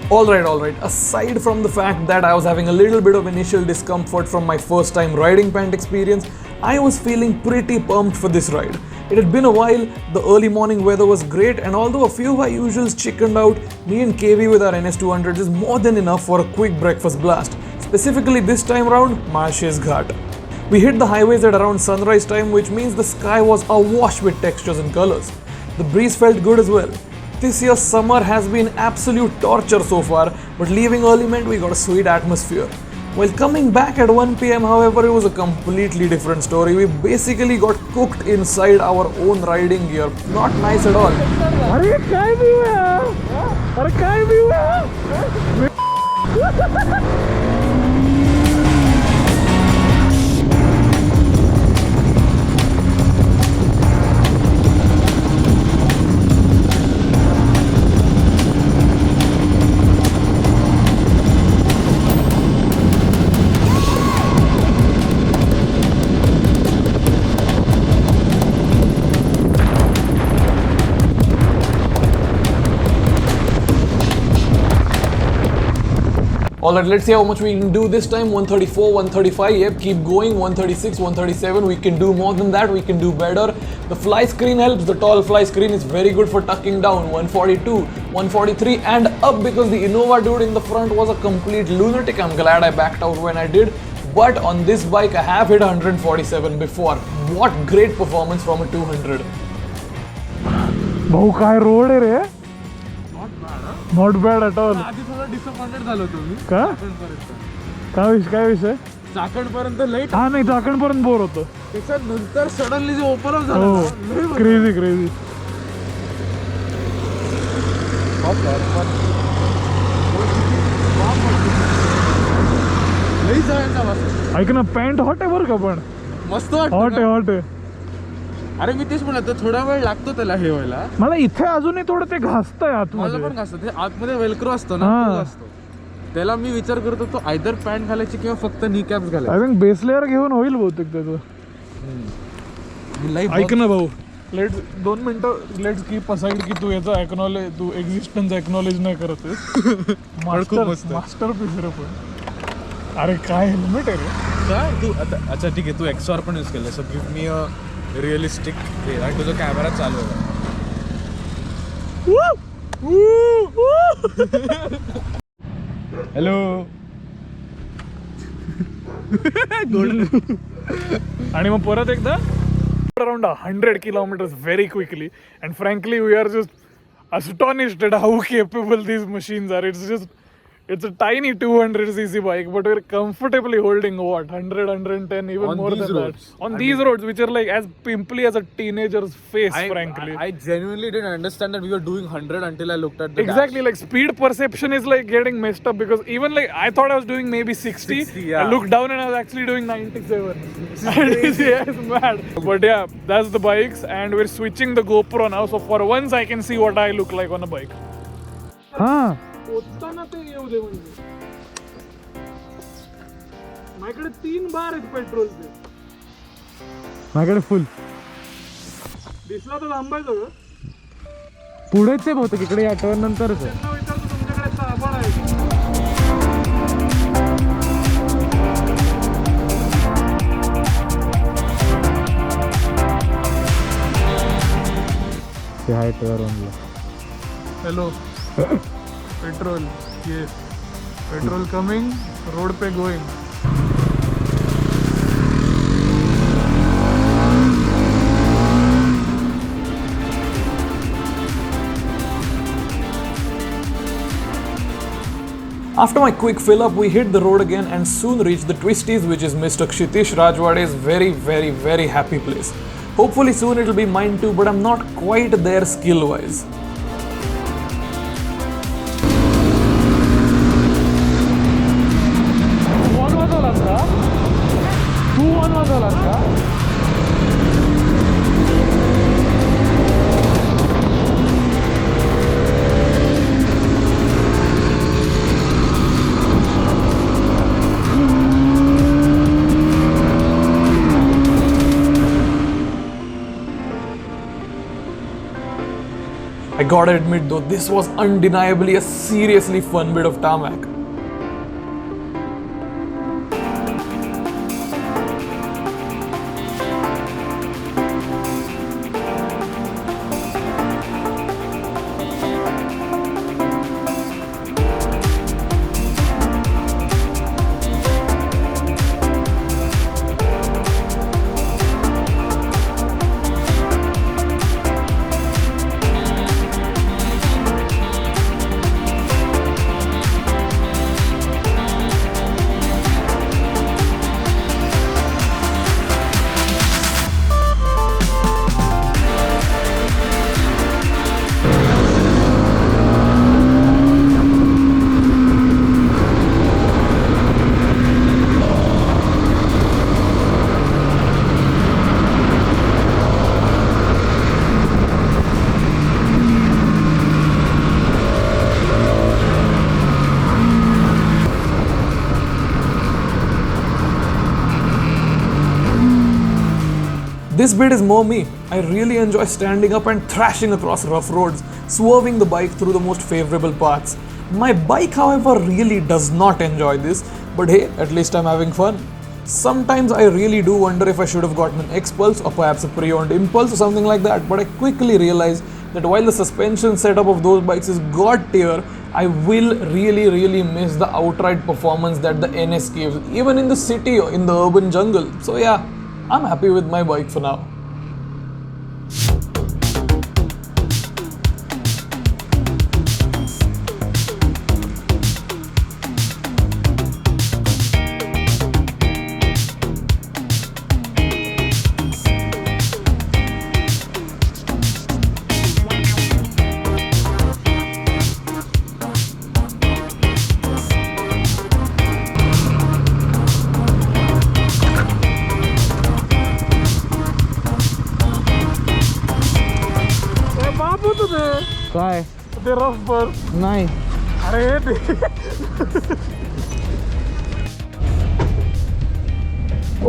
Alright. Aside from the fact that I was having a little bit of initial discomfort from my first time riding pant experience, I was feeling pretty pumped for this ride. It had been a while, the early morning weather was great, and although a few of our usuals chickened out, me and KV with our NS200 is more than enough for a quick breakfast blast. Specifically this time round, Malshej Ghat. We hit the highways at around sunrise time, which means the sky was awash with textures and colors. The breeze felt good as well. This year's summer has been absolute torture so far, but leaving early meant we got a sweet atmosphere. While coming back at 1 PM, however, it was a completely different story. We basically got cooked inside our own riding gear. Not nice at all. Alright, let's see how much we can do this time. 134, 135, yep, keep going. 136, 137, we can do more than that, we can do better. The fly screen helps, the tall fly screen is very good for tucking down. 142, 143 and up, because the Innova dude in the front was a complete lunatic. I'm glad I backed out when I did. But on this bike, I have hit 147 before. What great performance from a 200. भाऊ काय road आहे रे. Not bad at all. आधी थोडा disappointed झालो तुम्ही का काय विषय चाकणपर्यंत लेट. हा नाही, चाकणपर्यंत बोर होतं. त्याच्यानंतर सडनली जे ओपन अप झालं क्रेझी ऐक ना, पॅन्ट हॉट आहे बरं का, पण मस्त हॉट आहे. अरे मी तेच म्हणतो, थोडा वेळ लागतो त्याला हे व्हायला. मला इथे अजूनही थोडं ते घासतंय आतमध्ये. मला पण घासतं ते आतमध्ये वेलक्रो असतो ना, तो असतो. त्याला मी विचार करतो तो आयदर पॅन्ट घालायची किंवा फक्त नी कॅप्स घालायची. आय थिंक बेस लेअर घेऊन होईल बहुतेक त्याचं. ऐक ना भाऊ, लेट्स 2 मिनिटं लेट्स कीप असाइड की तू याचा एक्नॉलेज, तू एक्झिस्टन्स एक्नॉलेज नाही करत आहेस. मास्टर पीस रे पण. अरे काय हेल्मेट आहे रे. काय तू आता, अच्छा ठीक आहे, तू एक्सआर पण यूज केलं. सो गिव्ह मी अ रिअलिस्टिक हे. आणि तुझा कॅमेरा चालू आहे. हॅलो. आणि मग परत एकदा around 100 kilometers very quickly, and frankly we are just astonished at how capable these machines are. It's a tiny 200cc bike, but we're comfortably holding what, 100, 110, even on more than roads. that. On these roads, which are like as pimply as a teenager's face, frankly. I genuinely didn't understand that we were doing 100 until I looked at the Exactly, dash. like speed perception is like getting messed up, because even like I thought I was doing maybe 60. Yeah. I looked down and I was actually doing 97. Yeah, it's mad. But yeah, that's the bikes, and we're switching the GoPro now, so for once I can see what I look like on a bike. माझ्याकडे 3 बार आहेत पेट्रोलचे. माझ्याकडे full दिसला तर थांबायचं का? पुढेच आहे बहुतेक, इकडे या टर्न नंतरच आहे. त्यांना विचारतो तुमच्याकडे साबण आहे. ते आहे टर्नला. Hello. Petrol, yes, petrol coming, road पे going. After my quick fill up, we hit the road again and soon reached the Twisties, which is Mr. Kshitish Rajwade's very happy place. Hopefully soon it'll be mine too, but I'm not quite there skill-wise. I gotta admit though, this was undeniably a seriously fun bit of tarmac. This bit is more me. I really enjoy standing up and thrashing across rough roads, swerving the bike through the most favorable paths. My bike, however, really does not enjoy this, but hey, at least I'm having fun. Sometimes I really do wonder if I should have gotten an X-Pulse or perhaps a pre-owned Impulse or something like that, but I quickly realized that while the suspension setup of those bikes is god tier, I will really miss the outright performance that the NS gives, even in the city or in the urban jungle. So yeah, I'm happy with my bike for now. काय ते rough पर नाही अरे ते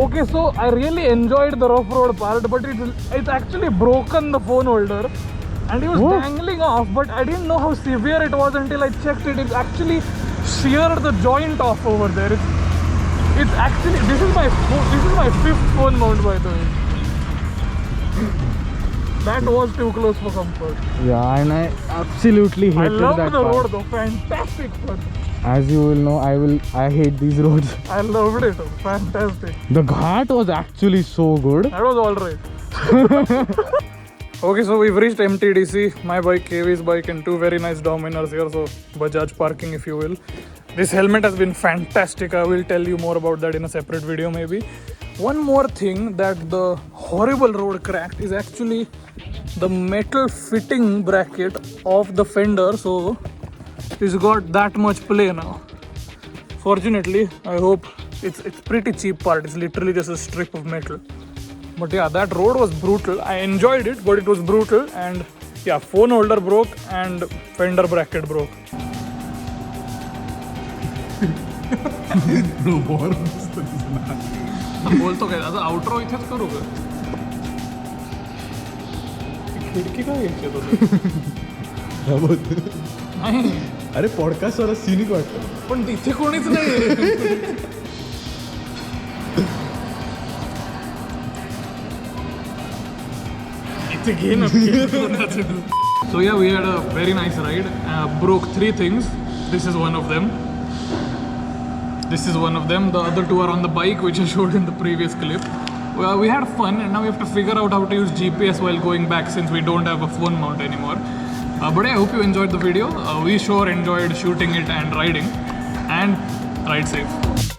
okay, so I really enjoyed the rough road part, but it's actually broken the phone holder and it was dangling off, but I didn't know how severe it was until I checked it. It's actually sheared the joint off over there. It's actually, this is my fifth phone mount, by the way. That was too close for comfort. Yeah, and I absolutely hated that. I love the part. road though, fantastic fun. As you will know, I hate these roads. I loved it, fantastic. The ghat was actually so good. That was alright. Okay, so we've reached MTDC, my bike, KV's bike, and two very nice Dominers here, so Bajaj parking if you will. This helmet has been fantastic. I will tell you more about that in a separate video maybe. One more thing that the horrible road cracked is actually the metal fitting bracket of the fender, so it's got that much play now. Fortunately, I hope it's pretty cheap part. It's literally just a strip of metal. But yeah, that road was brutal. I enjoyed it, but it was brutal. And yeah, phone holder broke and fender bracket broke. बोलतो काय आता outro इथेच करू का खिडकी काय घ्यायची नाही अरे पॉडकास्ट वाला सिनिक वाटतं पण तिथे कोणीच नाही इथे घे ना So yeah, we had a very nice ride. Broke three things. This is one of them. This is one of them. The other two are on the bike, which I showed in the previous clip. Well, we had fun, and now we have to figure out how to use GPS while going back since we don't have a phone mount anymore. But yeah, I hope you enjoyed the video. We sure enjoyed shooting it and riding. And ride safe.